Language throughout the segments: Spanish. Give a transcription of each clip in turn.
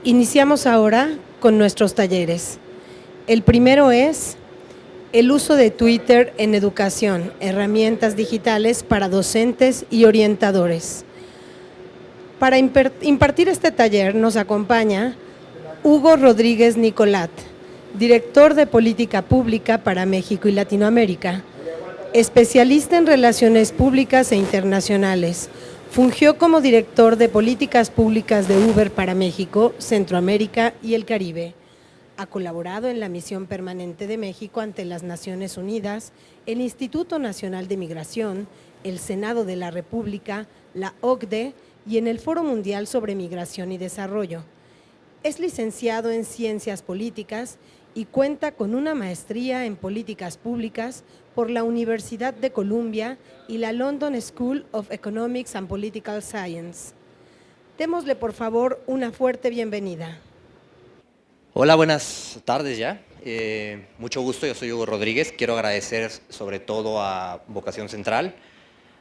Iniciamos ahora con nuestros talleres. El primero es el uso de Twitter en educación, herramientas digitales para docentes y orientadores. Para impartir este taller nos acompaña Hugo Rodríguez Nicolat, director de Política Pública para México y Latinoamérica, especialista en relaciones públicas e internacionales. Fungió como director de Políticas Públicas de Uber para México, Centroamérica y el Caribe. Ha colaborado en la Misión Permanente de México ante las Naciones Unidas, el Instituto Nacional de Migración, el Senado de la República, la OCDE y en el Foro Mundial sobre Migración y Desarrollo. Es licenciado en Ciencias Políticas y cuenta con una maestría en Políticas Públicas por la Universidad de Columbia y la London School of Economics and Political Science. Démosle, por favor, una fuerte bienvenida. Hola, buenas tardes ya. Mucho gusto, yo soy Hugo Rodríguez. Quiero agradecer sobre todo a Vocación Central,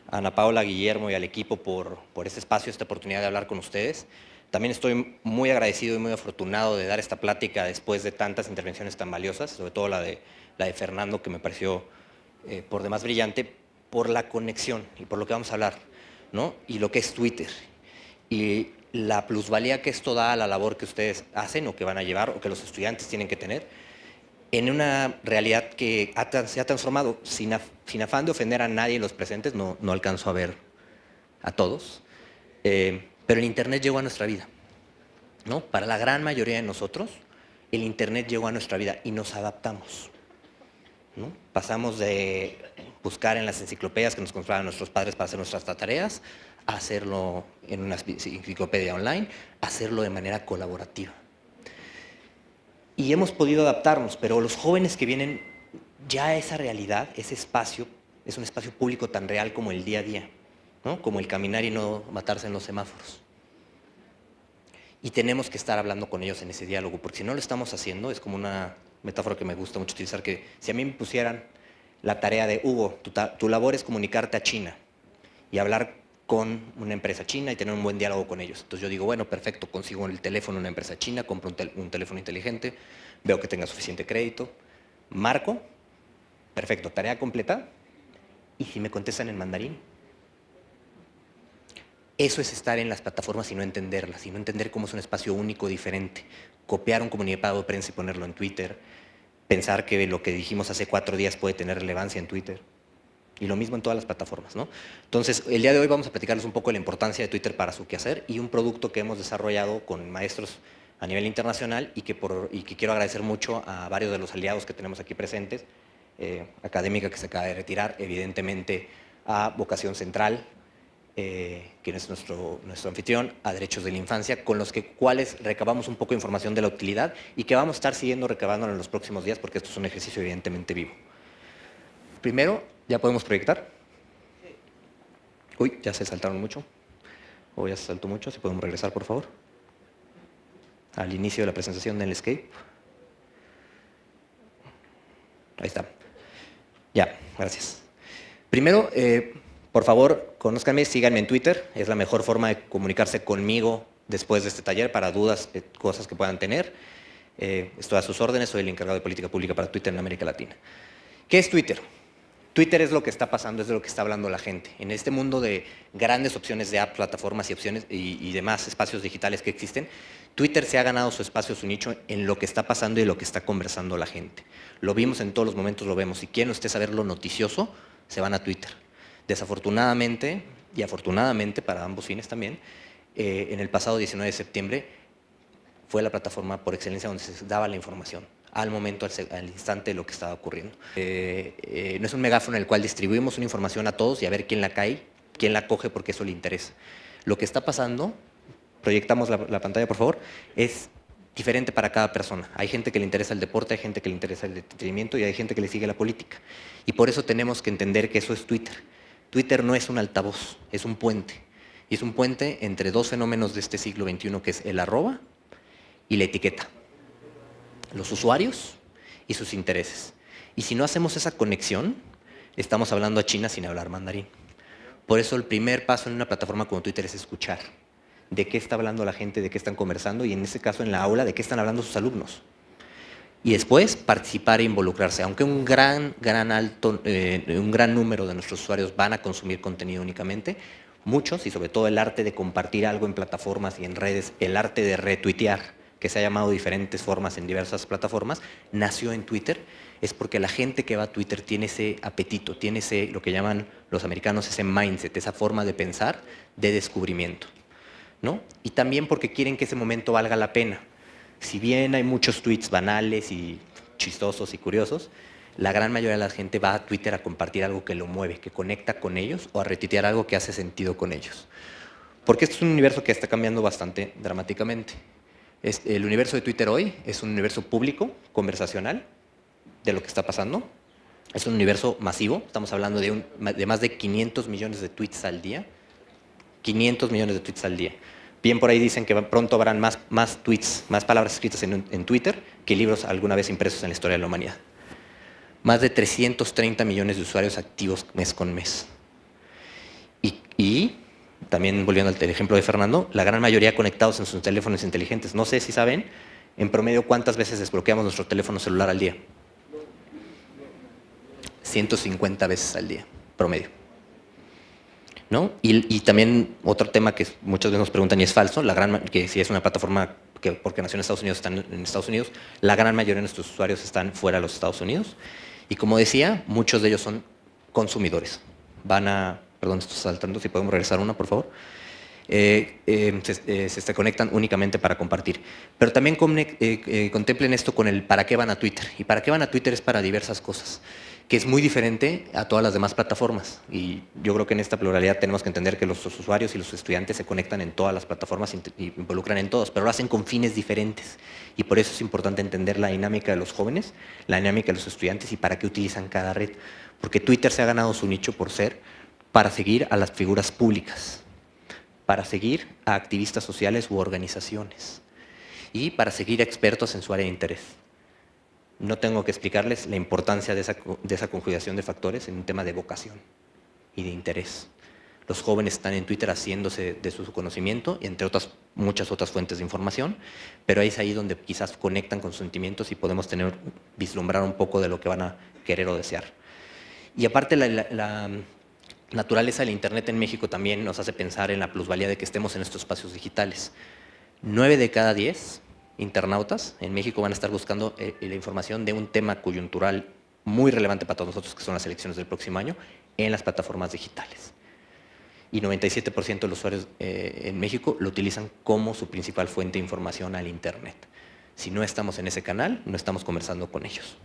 a Ana Paula, Guillermo y al equipo por este espacio, esta oportunidad de hablar con ustedes. También estoy muy agradecido y muy afortunado de dar esta plática después de tantas intervenciones tan valiosas, sobre todo la de Fernando, que me pareció por demás brillante, por la conexión y por lo que vamos a hablar, ¿no? Y lo que es Twitter. Y la plusvalía que esto da a la labor que ustedes hacen o que van a llevar o que los estudiantes tienen que tener en una realidad que se ha transformado sin afán de ofender a nadie de los presentes, no alcanzo a ver a todos, pero el Internet llegó a nuestra vida, ¿no? Para la gran mayoría de nosotros, el Internet llegó a nuestra vida y nos adaptamos, ¿no? Pasamos de buscar en las enciclopedias que nos compraban nuestros padres para hacer nuestras tareas, a hacerlo en una enciclopedia online, a hacerlo de manera colaborativa. Y hemos podido adaptarnos, pero los jóvenes que vienen, ya esa realidad, ese espacio, es un espacio público tan real como el día a día, ¿no? Como el caminar y no matarse en los semáforos. Y tenemos que estar hablando con ellos en ese diálogo, porque si no lo estamos haciendo, es como una metáfora que me gusta mucho utilizar, que si a mí me pusieran la tarea de, Hugo, tu labor es comunicarte a China y hablar con una empresa china y tener un buen diálogo con ellos. Entonces yo digo, bueno, perfecto, consigo el teléfono de una empresa china, compro un teléfono inteligente, veo que tenga suficiente crédito, marco, perfecto, tarea completa, y si me contestan en mandarín. Eso es estar en las plataformas y no entenderlas, y no entender cómo es un espacio único, diferente. Copiar un comunicado de prensa y ponerlo en Twitter, pensar que lo que dijimos hace 4 días puede tener relevancia en Twitter. Y lo mismo en todas las plataformas, ¿no? Entonces, el día de hoy vamos a platicarles un poco de la importancia de Twitter para su quehacer y un producto que hemos desarrollado con maestros a nivel internacional y que quiero agradecer mucho a varios de los aliados que tenemos aquí presentes, Académica, que se acaba de retirar, evidentemente a Vocación Central, que es nuestro anfitrión, a Derechos de la Infancia, con los cuales recabamos un poco de información de la utilidad y que vamos a estar siguiendo recabándola en los próximos días porque esto es un ejercicio evidentemente vivo. Primero, ¿ya podemos proyectar? Uy, ya se saltaron mucho. O ya se saltó mucho. ¿Si podemos regresar, por favor? Al inicio de la presentación del Escape. Ahí está. Ya, gracias. Primero, por favor, conózcanme, síganme en Twitter. Es la mejor forma de comunicarse conmigo después de este taller para dudas, cosas que puedan tener. Estoy a sus órdenes, soy el encargado de política pública para Twitter en América Latina. ¿Qué es Twitter? Twitter es lo que está pasando, es de lo que está hablando la gente. En este mundo de grandes opciones de apps, plataformas y opciones y demás espacios digitales que existen, Twitter se ha ganado su espacio, su nicho en lo que está pasando y lo que está conversando la gente. Lo vimos en todos los momentos, lo vemos. Si quieren ustedes saber lo noticioso, se van a Twitter. Desafortunadamente, y afortunadamente para ambos fines también, en el pasado 19 de septiembre fue la plataforma por excelencia donde se daba la información al momento, al instante de lo que estaba ocurriendo. No es un megáfono en el cual distribuimos una información a todos y a ver quién la cae, quién la coge porque eso le interesa. Lo que está pasando, proyectamos la pantalla por favor, es diferente para cada persona. Hay gente que le interesa el deporte, hay gente que le interesa el entretenimiento y hay gente que le sigue la política. Y por eso tenemos que entender que eso es Twitter. Twitter no es un altavoz, es un puente. Y es un puente entre dos fenómenos de este siglo XXI, que es el arroba y la etiqueta. Los usuarios y sus intereses. Y si no hacemos esa conexión, estamos hablando a China sin hablar mandarín. Por eso el primer paso en una plataforma como Twitter es escuchar. de qué está hablando la gente, de qué están conversando y en este caso en la aula, de qué están hablando sus alumnos. Y después participar e involucrarse. Aunque un gran número de nuestros usuarios van a consumir contenido únicamente, muchos, y sobre todo el arte de compartir algo en plataformas y en redes, el arte de retuitear, que se ha llamado de diferentes formas en diversas plataformas, nació en Twitter, es porque la gente que va a Twitter tiene ese apetito, tiene ese, lo que llaman los americanos, ese mindset, esa forma de pensar de descubrimiento, ¿no? Y también porque quieren que ese momento valga la pena. Si bien hay muchos tweets banales y chistosos y curiosos, la gran mayoría de la gente va a Twitter a compartir algo que lo mueve, que conecta con ellos o a retuitear algo que hace sentido con ellos. Porque este es un universo que está cambiando bastante dramáticamente. El universo de Twitter hoy es un universo público, conversacional, de lo que está pasando. Es un universo masivo, estamos hablando de más de 500 millones de tweets al día. 500 millones de tweets al día. Bien, por ahí dicen que pronto habrán más tweets, más palabras escritas en Twitter que libros alguna vez impresos en la historia de la humanidad. Más de 330 millones de usuarios activos mes con mes. Y también volviendo al ejemplo de Fernando, la gran mayoría conectados en sus teléfonos inteligentes. No sé si saben, en promedio, ¿cuántas veces desbloqueamos nuestro teléfono celular al día? 150 veces al día, promedio. ¿No? Y también otro tema que muchas veces nos preguntan y es falso, que si es una plataforma que porque nació en Estados Unidos están en Estados Unidos, la gran mayoría de nuestros usuarios están fuera de los Estados Unidos. Y como decía, muchos de ellos son consumidores. Perdón, estoy saltando, si podemos regresar una, por favor. Se conectan únicamente para compartir. Pero también contemplen esto con el para qué van a Twitter. Y para qué van a Twitter es para diversas cosas, que es muy diferente a todas las demás plataformas. Y yo creo que en esta pluralidad tenemos que entender que los usuarios y los estudiantes se conectan en todas las plataformas y involucran en todas, pero lo hacen con fines diferentes. Y por eso es importante entender la dinámica de los jóvenes, la dinámica de los estudiantes y para qué utilizan cada red. Porque Twitter se ha ganado su nicho por ser para seguir a las figuras públicas, para seguir a activistas sociales u organizaciones y para seguir a expertos en su área de interés. No tengo que explicarles la importancia de esa conjugación de factores en un tema de vocación y de interés. Los jóvenes están en Twitter haciéndose de su conocimiento, entre muchas otras fuentes de información, pero es ahí donde quizás conectan con sentimientos y podemos vislumbrar un poco de lo que van a querer o desear. Y aparte la naturaleza del Internet en México también nos hace pensar en la plusvalía de que estemos en estos espacios digitales. 9 de cada 10 internautas en México van a estar buscando la información de un tema coyuntural muy relevante para todos nosotros, que son las elecciones del próximo año, en las plataformas digitales. Y 97% de los usuarios en México lo utilizan como su principal fuente de información al Internet. Si no estamos en ese canal, no estamos conversando con ellos.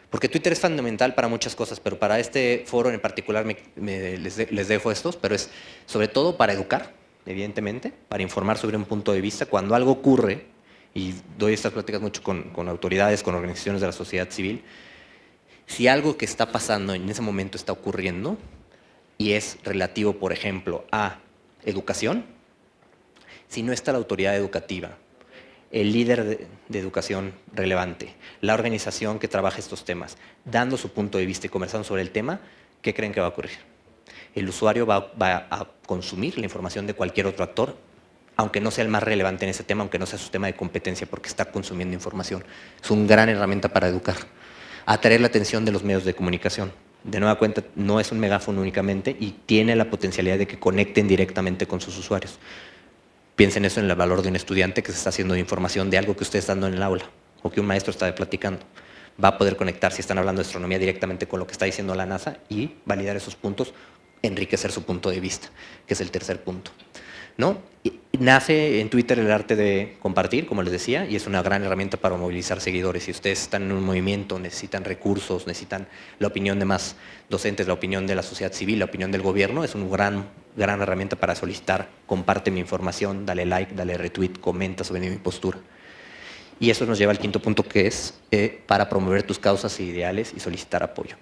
Porque Twitter es fundamental para muchas cosas, pero para este foro en particular les dejo estos, pero es sobre todo para educar, evidentemente, para informar sobre un punto de vista. Cuando algo ocurre, y doy estas pláticas mucho con autoridades, con organizaciones de la sociedad civil, si algo que está pasando en ese momento está ocurriendo y es relativo, por ejemplo, a educación, si no está la autoridad educativa, el líder de educación relevante, la organización que trabaja estos temas, dando su punto de vista y conversando sobre el tema, ¿qué creen que va a ocurrir? El usuario va a consumir la información de cualquier otro actor, aunque no sea el más relevante en ese tema, aunque no sea su tema de competencia, porque está consumiendo información. Es una gran herramienta para educar. Atraer la atención de los medios de comunicación. De nueva cuenta, no es un megáfono únicamente y tiene la potencialidad de que conecten directamente con sus usuarios. Piensen eso en el valor de un estudiante que se está haciendo de información de algo que usted está dando en el aula o que un maestro está platicando. Va a poder conectar, si están hablando de astronomía, directamente con lo que está diciendo la NASA y validar esos puntos, enriquecer su punto de vista, que es el tercer punto, ¿no? Nace en Twitter el arte de compartir, como les decía, y es una gran herramienta para movilizar seguidores. Si ustedes están en un movimiento, necesitan recursos, necesitan la opinión de más docentes, la opinión de la sociedad civil, la opinión del gobierno, es una gran herramienta para solicitar, comparte mi información, dale like, dale retweet, comenta sobre mi postura. Y eso nos lleva al quinto punto, que es para promover tus causas e ideales y solicitar apoyo.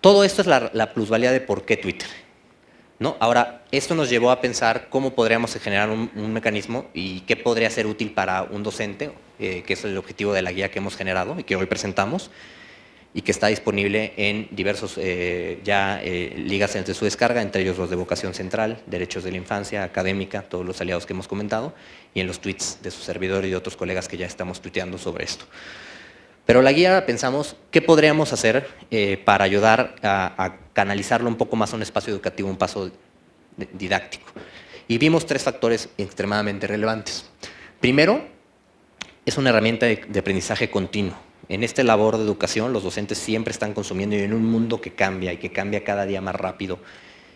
Todo esto es la plusvalía de por qué Twitter, ¿no? Ahora, esto nos llevó a pensar cómo podríamos generar un mecanismo y qué podría ser útil para un docente, que es el objetivo de la guía que hemos generado y que hoy presentamos, y que está disponible en diversos ligas de su descarga, entre ellos los de Vocación Central, Derechos de la Infancia, Académica, todos los aliados que hemos comentado, y en los tweets de su servidor y de otros colegas que ya estamos tuiteando sobre esto. Pero la guía pensamos, ¿qué podríamos hacer para ayudar a canalizarlo un poco más a un espacio educativo, un paso didáctico? Y vimos 3 factores extremadamente relevantes. Primero, es una herramienta de aprendizaje continuo. En esta labor de educación, los docentes siempre están consumiendo y en un mundo que cambia y que cambia cada día más rápido.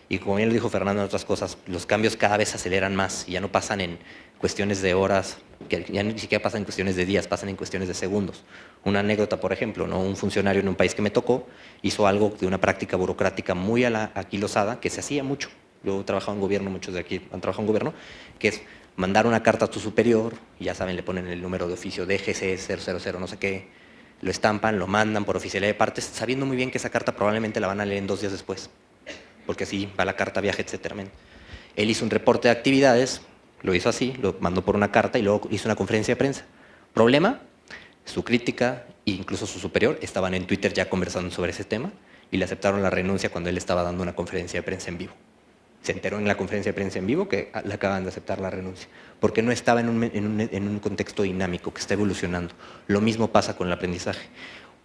Y como bien lo dijo Fernando en otras cosas, los cambios cada vez se aceleran más y ya no pasan en cuestiones de horas, que ya ni siquiera pasan en cuestiones de días, pasan en cuestiones de segundos. Una anécdota, por ejemplo, ¿no? Un funcionario en un país que me tocó hizo algo de una práctica burocrática muy aquilosada que se hacía mucho. Yo he trabajado en gobierno, muchos de aquí han trabajado en gobierno, que es mandar una carta a tu superior, y ya saben, le ponen el número de oficio DGC 000 no sé qué, lo estampan, lo mandan por oficialidad de partes, sabiendo muy bien que esa carta probablemente la van a leer en 2 días después, porque así va la carta, viaje, etcétera. Él hizo un reporte de actividades, lo hizo así, lo mandó por una carta y luego hizo una conferencia de prensa. Problema, su crítica e incluso su superior estaban en Twitter ya conversando sobre ese tema y le aceptaron la renuncia cuando él estaba dando una conferencia de prensa en vivo. Se enteró en la conferencia de prensa en vivo que le acaban de aceptar la renuncia, porque no estaba en un contexto dinámico que está evolucionando. Lo mismo pasa con el aprendizaje.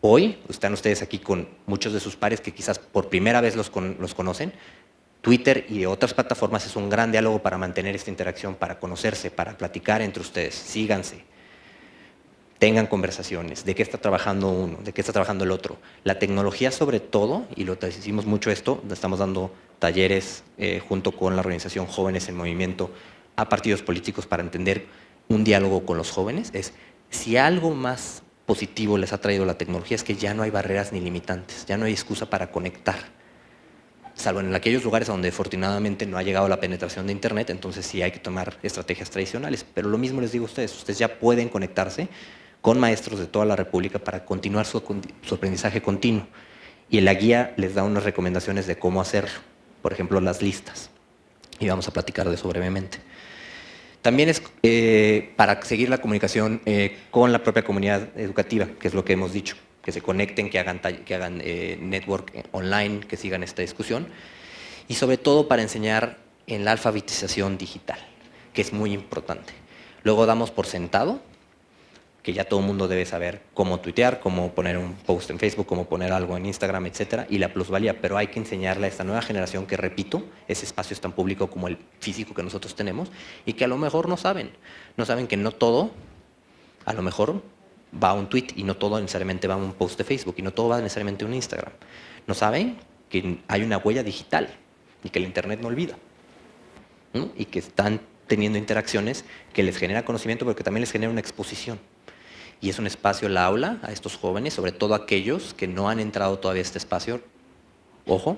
Hoy están ustedes aquí con muchos de sus pares que quizás por primera vez los conocen. Twitter y otras plataformas es un gran diálogo para mantener esta interacción, para conocerse, para platicar entre ustedes. Síganse, tengan conversaciones, de qué está trabajando uno, de qué está trabajando el otro. La tecnología sobre todo, y lo hicimos mucho esto, estamos dando talleres junto con la organización Jóvenes en Movimiento a partidos políticos para entender un diálogo con los jóvenes, es si algo más positivo les ha traído la tecnología es que ya no hay barreras ni limitantes, ya no hay excusa para conectar, salvo en aquellos lugares donde afortunadamente no ha llegado la penetración de Internet, entonces sí hay que tomar estrategias tradicionales, pero lo mismo les digo a ustedes ya pueden conectarse con maestros de toda la República para continuar su aprendizaje continuo, y en la guía les da unas recomendaciones de cómo hacerlo, por ejemplo las listas, y vamos a platicar de eso brevemente. También es para seguir la comunicación con la propia comunidad educativa, que es lo que hemos dicho, que se conecten, que hagan network online, que sigan esta discusión, y sobre todo para enseñar en la alfabetización digital, que es muy importante. Luego damos por sentado que ya todo el mundo debe saber cómo tuitear, cómo poner un post en Facebook, cómo poner algo en Instagram, etcétera, y la plusvalía, pero hay que enseñarle a esta nueva generación que, repito, ese espacio es tan público como el físico que nosotros tenemos y que a lo mejor no saben que no todo, a lo mejor va a un tweet y no todo necesariamente va a un post de Facebook y no todo va necesariamente a un Instagram. No saben que hay una huella digital y que el Internet no olvida, ¿no? Y que están teniendo interacciones que les genera conocimiento, pero que también les genera una exposición. Y es un espacio, la aula, a estos jóvenes, sobre todo aquellos que no han entrado todavía a este espacio. Ojo,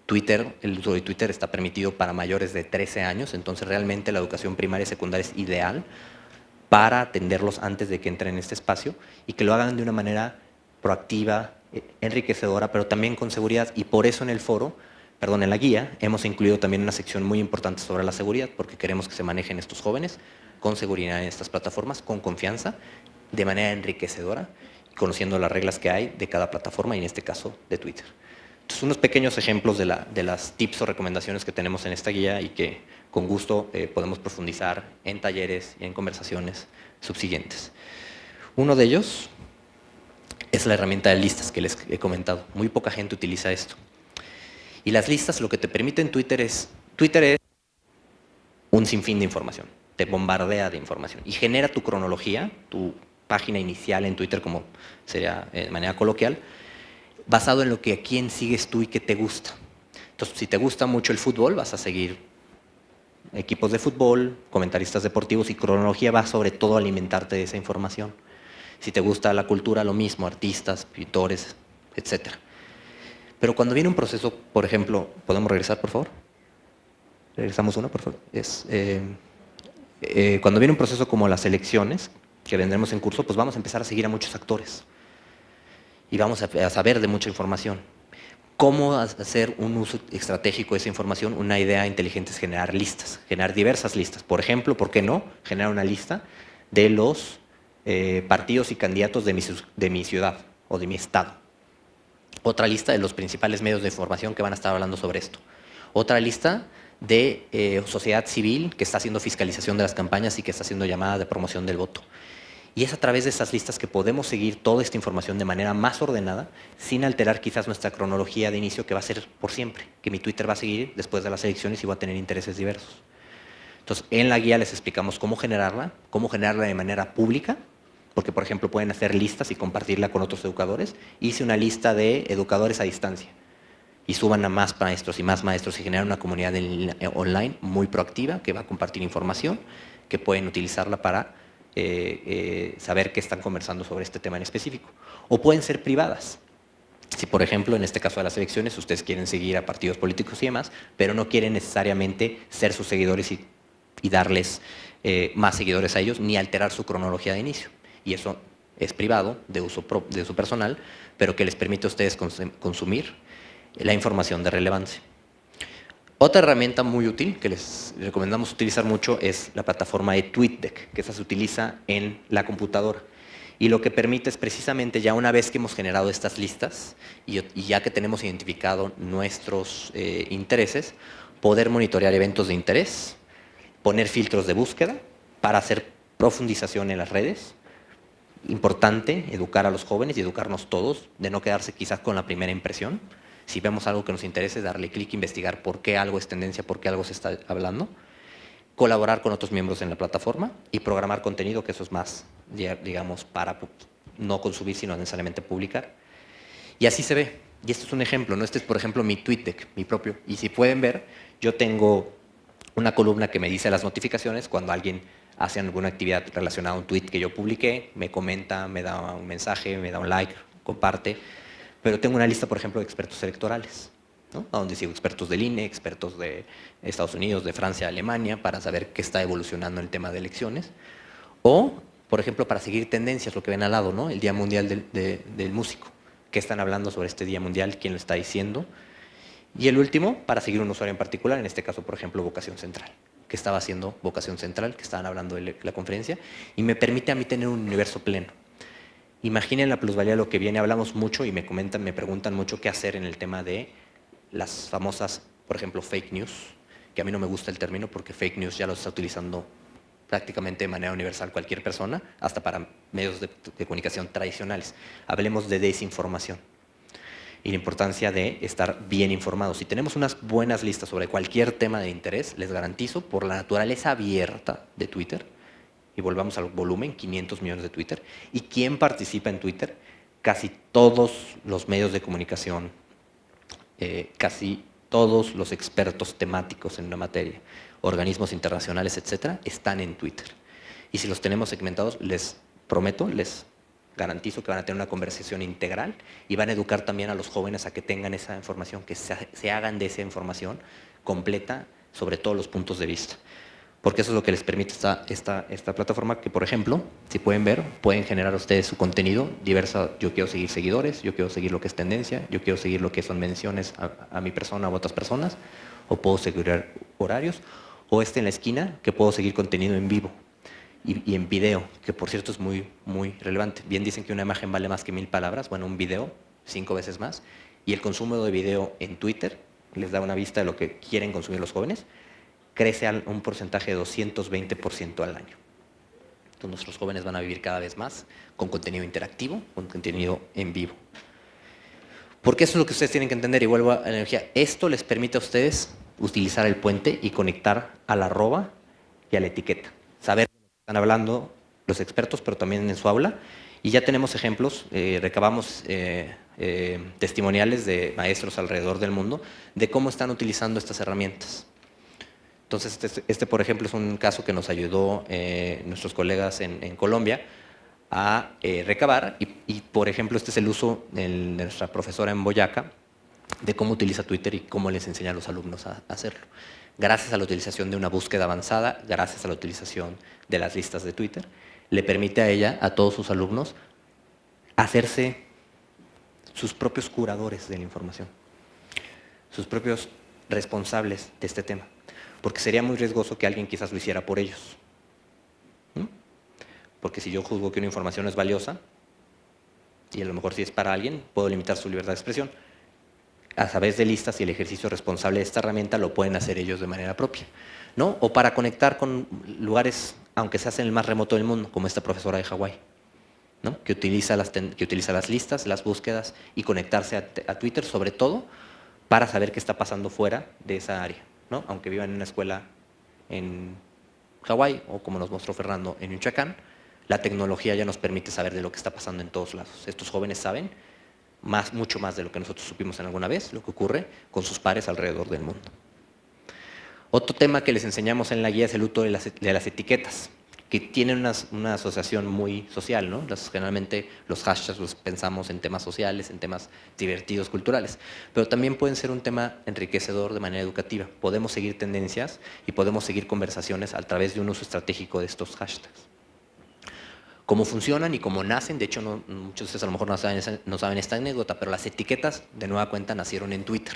el uso de Twitter está permitido para mayores de 13 años, entonces realmente la educación primaria y secundaria es ideal para atenderlos antes de que entren en este espacio y que lo hagan de una manera proactiva, enriquecedora, pero también con seguridad. Y por eso en la guía, hemos incluido también una sección muy importante sobre la seguridad, porque queremos que se manejen estos jóvenes con seguridad en estas plataformas, con confianza, de manera enriquecedora, conociendo las reglas que hay de cada plataforma y en este caso de Twitter. Entonces, unos pequeños ejemplos de las tips o recomendaciones que tenemos en esta guía y que con gusto podemos profundizar en talleres y en conversaciones subsiguientes. Uno de ellos es la herramienta de listas que les he comentado. Muy poca gente utiliza esto. Y las listas lo que te permiten Twitter es un sinfín de información, te bombardea de información y genera tu cronología, tu página inicial en Twitter, como sería de manera coloquial, basado en a quién sigues tú y qué te gusta. Entonces, si te gusta mucho el fútbol, vas a seguir equipos de fútbol, comentaristas deportivos, y cronología va sobre todo a alimentarte de esa información. Si te gusta la cultura, lo mismo, artistas, pintores, etc. Pero cuando viene un proceso, por ejemplo, ¿podemos regresar, por favor? Regresamos uno, por favor. Cuando viene un proceso como las elecciones, que vendremos en curso, pues vamos a empezar a seguir a muchos actores y vamos a saber de mucha información. ¿Cómo hacer un uso estratégico de esa información? Una idea inteligente es generar listas, generar diversas listas. Por ejemplo, ¿por qué no? Generar una lista de los partidos y candidatos de mi ciudad o de mi estado. Otra lista de los principales medios de información que van a estar hablando sobre esto. Otra lista de sociedad civil que está haciendo fiscalización de las campañas y que está haciendo llamadas de promoción del voto. Y es a través de esas listas que podemos seguir toda esta información de manera más ordenada, sin alterar quizás nuestra cronología de inicio, que va a ser por siempre, que mi Twitter va a seguir después de las elecciones y va a tener intereses diversos. Entonces, en la guía les explicamos cómo generarla de manera pública, porque, por ejemplo, pueden hacer listas y compartirla con otros educadores. Hice una lista de educadores a distancia y suban a más maestros y generan una comunidad online muy proactiva que va a compartir información, que pueden utilizarla para saber que están conversando sobre este tema en específico. O pueden ser privadas. Si, por ejemplo, en este caso de las elecciones, ustedes quieren seguir a partidos políticos y demás, pero no quieren necesariamente ser sus seguidores y darles más seguidores a ellos, ni alterar su cronología de inicio. Y eso es privado, de uso personal, pero que les permite a ustedes consumir la información de relevancia. Otra herramienta muy útil que les recomendamos utilizar mucho es la plataforma de TweetDeck, que esa se utiliza en la computadora. Y lo que permite es precisamente, ya una vez que hemos generado estas listas y ya que tenemos identificado nuestros intereses, poder monitorear eventos de interés, poner filtros de búsqueda para hacer profundización en las redes. Importante educar a los jóvenes y educarnos todos, de no quedarse quizás con la primera impresión. Si vemos algo que nos interese, darle clic, investigar por qué algo es tendencia, por qué algo se está hablando, colaborar con otros miembros en la plataforma y programar contenido, que eso es más, digamos, para no consumir, sino necesariamente publicar. Y así se ve. Y este es un ejemplo, ¿no? Este es, por ejemplo, mi TweetDeck, mi propio. Y si pueden ver, yo tengo una columna que me dice las notificaciones cuando alguien hace alguna actividad relacionada a un tweet que yo publiqué, me comenta, me da un mensaje, me da un like, comparte. Pero tengo una lista, por ejemplo, de expertos electorales, ¿no? A donde sigo expertos del INE, expertos de Estados Unidos, de Francia, de Alemania, para saber qué está evolucionando en el tema de elecciones. O, por ejemplo, para seguir tendencias, lo que ven al lado, ¿no? El Día Mundial del Músico. ¿Qué están hablando sobre este Día Mundial? ¿Quién lo está diciendo? Y el último, para seguir un usuario en particular, en este caso, por ejemplo, Vocación Central. ¿Qué estaba haciendo Vocación Central? Que estaban hablando de la conferencia. Y me permite a mí tener un universo pleno. Imaginen la plusvalía de lo que viene. Hablamos mucho y me preguntan mucho qué hacer en el tema de las famosas, por ejemplo, fake news, que a mí no me gusta el término porque fake news ya lo está utilizando prácticamente de manera universal cualquier persona, hasta para medios de comunicación tradicionales. Hablemos de desinformación y la importancia de estar bien informados. Si tenemos unas buenas listas sobre cualquier tema de interés, les garantizo, por la naturaleza abierta de Twitter, y volvamos al volumen, 500 millones de Twitter. ¿Y quién participa en Twitter? Casi todos los medios de comunicación, casi todos los expertos temáticos en una materia, organismos internacionales, etcétera, están en Twitter. Y si los tenemos segmentados, les prometo, les garantizo que van a tener una conversación integral y van a educar también a los jóvenes a que tengan esa información, que se hagan de esa información completa sobre todos los puntos de vista. Porque eso es lo que les permite esta plataforma, que, por ejemplo, si pueden ver, pueden generar ustedes su contenido diverso. Yo quiero seguir seguidores, yo quiero seguir lo que es tendencia, yo quiero seguir lo que son menciones a mi persona o a otras personas, o puedo seguir horarios, o en la esquina, que puedo seguir contenido en vivo y en video, que por cierto es muy, muy relevante. Bien dicen que una imagen vale más que 1000 palabras, bueno, un video 5 veces más, y el consumo de video en Twitter les da una vista de lo que quieren consumir los jóvenes, crece a un porcentaje de 220% al año. Entonces nuestros jóvenes van a vivir cada vez más con contenido interactivo, con contenido en vivo. Porque eso es lo que ustedes tienen que entender, y vuelvo a la energía. Esto les permite a ustedes utilizar el puente y conectar al arroba y a la etiqueta. Saber de lo que están hablando los expertos, pero también en su aula. Y ya tenemos ejemplos, recabamos testimoniales de maestros alrededor del mundo de cómo están utilizando estas herramientas. Entonces, por ejemplo, es un caso que nos ayudó nuestros colegas en Colombia a recabar. Y, por ejemplo, este es el uso de nuestra profesora en Boyacá, de cómo utiliza Twitter y cómo les enseña a los alumnos a hacerlo. Gracias a la utilización de una búsqueda avanzada, gracias a la utilización de las listas de Twitter, le permite a ella, a todos sus alumnos, hacerse sus propios curadores de la información, sus propios responsables de este tema. Porque sería muy riesgoso que alguien quizás lo hiciera por ellos. ¿Mm? Porque si yo juzgo que una información es valiosa, y a lo mejor si es para alguien, puedo limitar su libertad de expresión. A través de listas y el ejercicio responsable de esta herramienta lo pueden hacer ellos de manera propia, ¿no? O para conectar con lugares, aunque se hace en el más remoto del mundo, como esta profesora de Hawái, ¿no? que utiliza las listas, las búsquedas y conectarse a Twitter, sobre todo para saber qué está pasando fuera de esa área, ¿no? Aunque vivan en una escuela en Hawái o, como nos mostró Fernando, en Michoacán, la tecnología ya nos permite saber de lo que está pasando en todos lados. Estos jóvenes saben mucho más de lo que nosotros supimos en alguna vez, lo que ocurre con sus pares alrededor del mundo. Otro tema que les enseñamos en la guía es el uso de las etiquetas, que tienen una asociación muy social, ¿no? Generalmente los hashtags los pensamos en temas sociales, en temas divertidos, culturales, pero también pueden ser un tema enriquecedor de manera educativa. Podemos seguir tendencias y podemos seguir conversaciones a través de un uso estratégico de estos hashtags. Cómo funcionan y cómo nacen, de hecho muchos de ustedes a lo mejor no saben esta anécdota, pero las etiquetas de nueva cuenta nacieron en Twitter.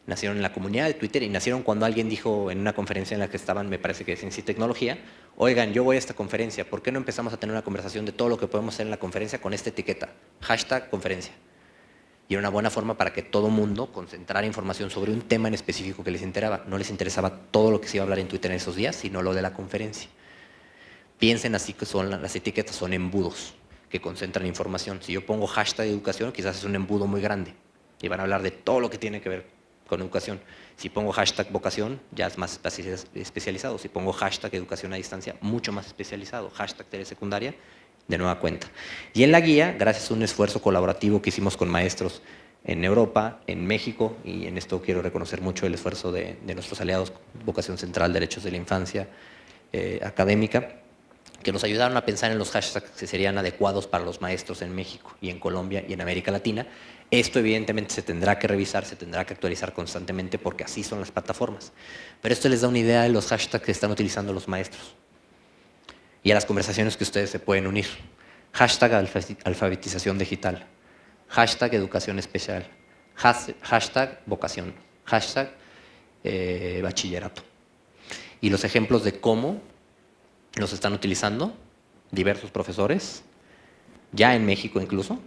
Nacieron en la comunidad de Twitter y nacieron cuando alguien dijo en una conferencia en la que estaban, me parece que es Ciencia y Tecnología, oigan, yo voy a esta conferencia, ¿por qué no empezamos a tener una conversación de todo lo que podemos hacer en la conferencia con esta etiqueta? Hashtag conferencia. Y era una buena forma para que todo mundo concentrara información sobre un tema en específico que les interesaba. No les interesaba todo lo que se iba a hablar en Twitter en esos días, sino lo de la conferencia. Piensen así que las etiquetas son embudos que concentran información. Si yo pongo hashtag educación, quizás es un embudo muy grande y van a hablar de todo lo que tiene que ver con educación. Si pongo hashtag vocación, ya es más especializado. Si pongo hashtag educación a distancia, mucho más especializado. Hashtag telesecundaria, de nueva cuenta. Y en la guía, gracias a un esfuerzo colaborativo que hicimos con maestros en Europa, en México, y en esto quiero reconocer mucho el esfuerzo de nuestros aliados, Vocación Central, Derechos de la Infancia, Académica, que nos ayudaron a pensar en los hashtags que serían adecuados para los maestros en México y en Colombia y en América Latina. Esto evidentemente se tendrá que revisar, se tendrá que actualizar constantemente porque así son las plataformas. Pero esto les da una idea de los hashtags que están utilizando los maestros y a las conversaciones que ustedes se pueden unir. Hashtag alfabetización digital, hashtag educación especial, hashtag vocación, hashtag bachillerato. Y los ejemplos de cómo los están utilizando diversos profesores, ya en México incluso,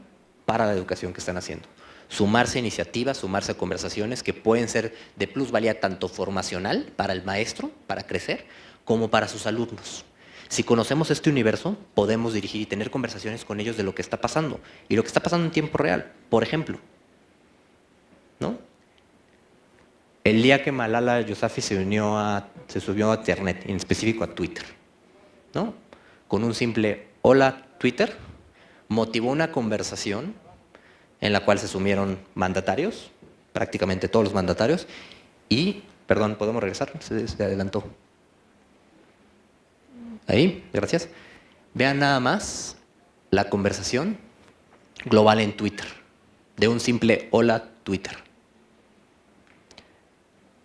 para la educación que están haciendo. Sumarse a iniciativas, sumarse a conversaciones que pueden ser de plusvalía tanto formacional para el maestro, para crecer, como para sus alumnos. Si conocemos este universo, podemos dirigir y tener conversaciones con ellos de lo que está pasando, y lo que está pasando en tiempo real. Por ejemplo, ¿no? El día que Malala Yousafzai se subió a Internet, en específico a Twitter, ¿no? Con un simple hola Twitter, motivó una conversación en la cual se sumieron mandatarios, prácticamente todos los mandatarios, y, perdón, ¿podemos regresar? Se adelantó. Ahí, gracias. Vean nada más la conversación global en Twitter, de un simple hola Twitter.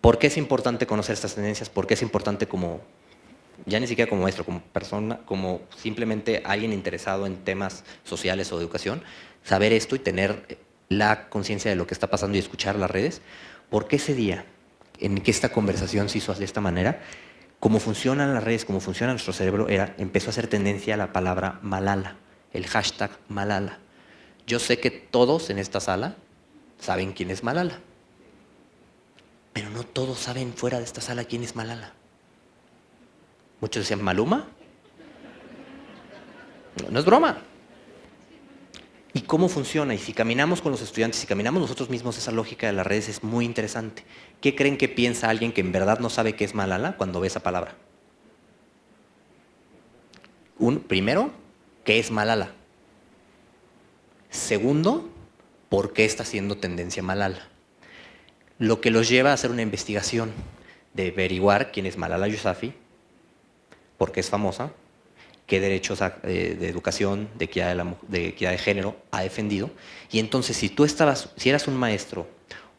¿Por qué es importante conocer estas tendencias? ¿Por qué es importante como, ya ni siquiera como maestro, como persona, como simplemente alguien interesado en temas sociales o de educación, saber esto y tener la conciencia de lo que está pasando y escuchar las redes? Porque ese día en que esta conversación se hizo de esta manera, cómo funcionan las redes, cómo funciona nuestro cerebro, empezó a hacer tendencia a la palabra Malala, el hashtag Malala. Yo sé que todos en esta sala saben quién es Malala, pero no todos saben fuera de esta sala quién es Malala. Muchos decían, ¿Maluma? No es broma. ¿Y cómo funciona? Y si caminamos con los estudiantes, si caminamos nosotros mismos, esa lógica de las redes es muy interesante. ¿Qué creen que piensa alguien que en verdad no sabe qué es Malala cuando ve esa palabra? Primero, ¿qué es Malala? Segundo, ¿por qué está haciendo tendencia Malala? Lo que los lleva a hacer una investigación de averiguar quién es Malala Yousafzai, por qué es famosa, qué derechos de educación, de equidad de género ha defendido. Y entonces, si eras un maestro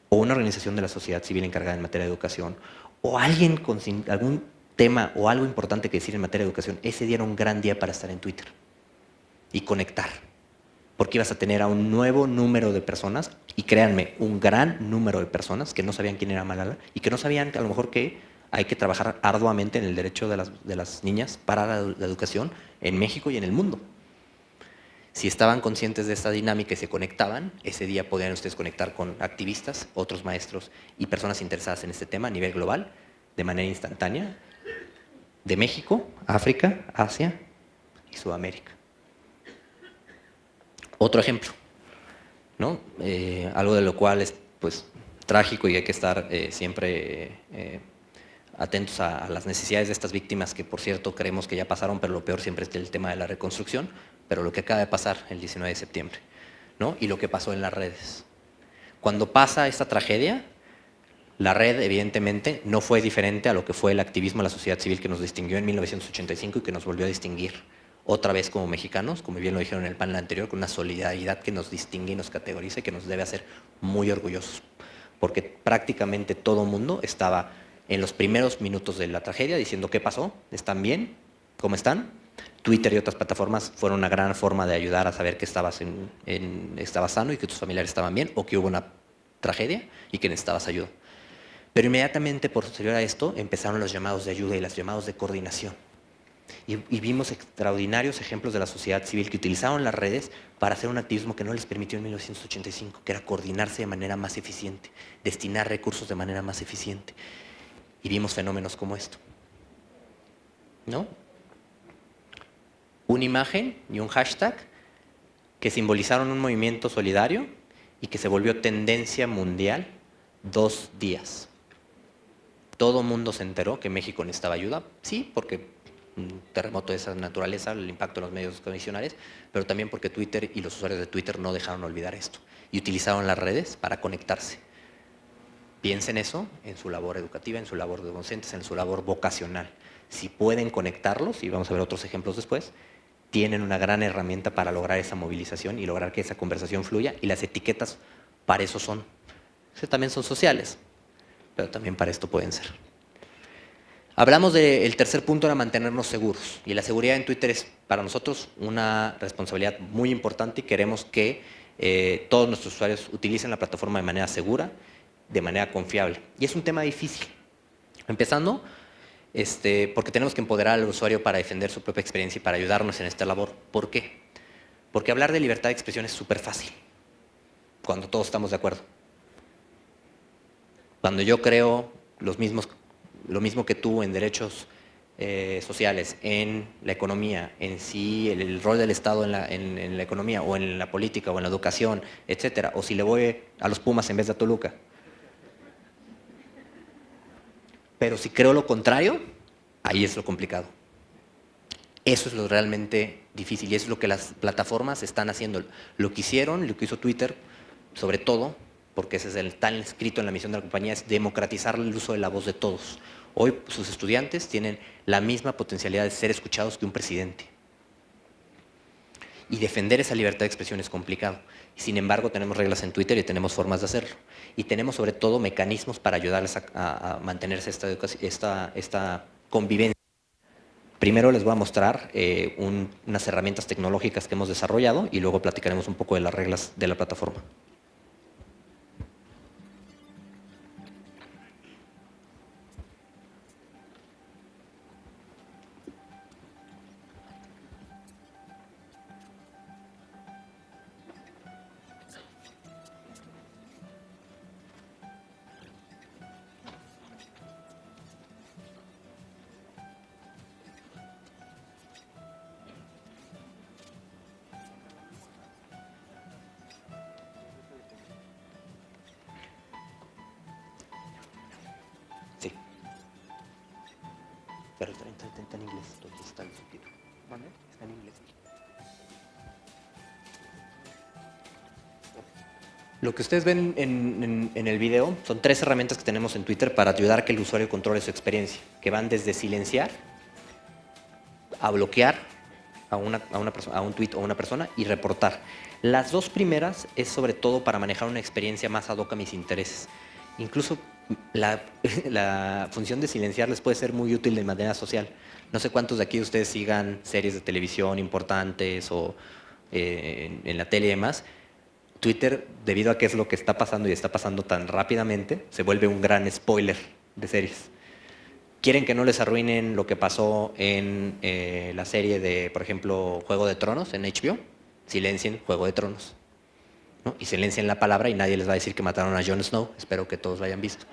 o una organización de la sociedad civil encargada en materia de educación, o alguien con algún tema o algo importante que decir en materia de educación, ese día era un gran día para estar en Twitter y conectar. Porque ibas a tener a un nuevo número de personas, y créanme, un gran número de personas que no sabían quién era Malala y que no sabían a lo mejor que hay que trabajar arduamente en el derecho de las niñas para la educación en México y en el mundo. Si estaban conscientes de esta dinámica y se conectaban, ese día podían ustedes conectar con activistas, otros maestros y personas interesadas en este tema a nivel global, de manera instantánea, de México, África, Asia y Sudamérica. Otro ejemplo, ¿no? Algo de lo cual es pues, trágico y hay que estar siempre atentos a las necesidades de estas víctimas, que por cierto creemos que ya pasaron, pero lo peor siempre es el tema de la reconstrucción, pero lo que acaba de pasar el 19 de septiembre, ¿no? Y lo que pasó en las redes. Cuando pasa esta tragedia, la red evidentemente no fue diferente a lo que fue el activismo de la sociedad civil que nos distinguió en 1985 y que nos volvió a distinguir otra vez como mexicanos, como bien lo dijeron en el panel anterior, con una solidaridad que nos distingue y nos categoriza y que nos debe hacer muy orgullosos, porque prácticamente todo el mundo estaba en los primeros minutos de la tragedia diciendo ¿qué pasó? ¿Están bien? ¿Cómo están? Twitter y otras plataformas fueron una gran forma de ayudar a saber que estabas sano y que tus familiares estaban bien, o que hubo una tragedia y que necesitabas ayuda. Pero inmediatamente posterior a esto empezaron los llamados de ayuda y los llamados de coordinación. Y vimos extraordinarios ejemplos de la sociedad civil que utilizaron las redes para hacer un activismo que no les permitió en 1985, que era coordinarse de manera más eficiente, destinar recursos de manera más eficiente. Y vimos fenómenos como esto, ¿no? Una imagen y un hashtag que simbolizaron un movimiento solidario y que se volvió tendencia mundial 2 días. Todo el mundo se enteró que México necesitaba ayuda, sí, porque un terremoto de esa naturaleza, el impacto en los medios tradicionales, pero también porque Twitter y los usuarios de Twitter no dejaron olvidar esto y utilizaron las redes para conectarse. Piensen eso en su labor educativa, en su labor de docentes, en su labor vocacional. Si pueden conectarlos, y vamos a ver otros ejemplos después, tienen una gran herramienta para lograr esa movilización y lograr que esa conversación fluya, y las etiquetas para eso son. También son sociales, pero también para esto pueden ser. Hablamos del tercer punto, era mantenernos seguros, y la seguridad en Twitter es para nosotros una responsabilidad muy importante y queremos que todos nuestros usuarios utilicen la plataforma de manera segura, de manera confiable. Y es un tema difícil, empezando porque tenemos que empoderar al usuario para defender su propia experiencia y para ayudarnos en esta labor. ¿Por qué? Porque hablar de libertad de expresión es súper fácil, cuando todos estamos de acuerdo. Cuando yo creo lo mismo que tú en derechos sociales, en la economía, en sí, el rol del Estado en la economía, o en la política, o en la educación, etcétera, o si le voy a los Pumas en vez de a Toluca. Pero si creo lo contrario, ahí es lo complicado. Eso es lo realmente difícil y eso es lo que las plataformas están haciendo. Lo que hicieron, lo que hizo Twitter, sobre todo, porque ese es el tan escrito en la misión de la compañía, es democratizar el uso de la voz de todos. Hoy sus estudiantes tienen la misma potencialidad de ser escuchados que un presidente. Y defender esa libertad de expresión es complicado. Sin embargo, tenemos reglas en Twitter y tenemos formas de hacerlo. Y tenemos sobre todo mecanismos para ayudarles a mantenerse esta convivencia. Primero les voy a mostrar unas herramientas tecnológicas que hemos desarrollado y luego platicaremos un poco de las reglas de la plataforma. Sí. Pero está en inglés, entonces está el subtítulo. ¿Vale? Está en inglés. Lo que ustedes ven en el video son 3 herramientas que tenemos en Twitter para ayudar a que el usuario controle su experiencia, que van desde silenciar, a bloquear a un tweet o a una persona y reportar. Las 2 primeras es sobre todo para manejar una experiencia más ad hoc a mis intereses. Incluso la función de silenciar les puede ser muy útil de manera social. No sé cuántos de aquí de ustedes sigan series de televisión importantes o en la tele y demás. Twitter, debido a que es lo que está pasando y está pasando tan rápidamente, se vuelve un gran spoiler de series. ¿Quieren que no les arruinen lo que pasó en la serie de, por ejemplo, Juego de Tronos en HBO? silencien Juego de Tronos, ¿no? Y silencien la palabra y nadie les va a decir que mataron a Jon Snow. Espero que todos lo hayan visto.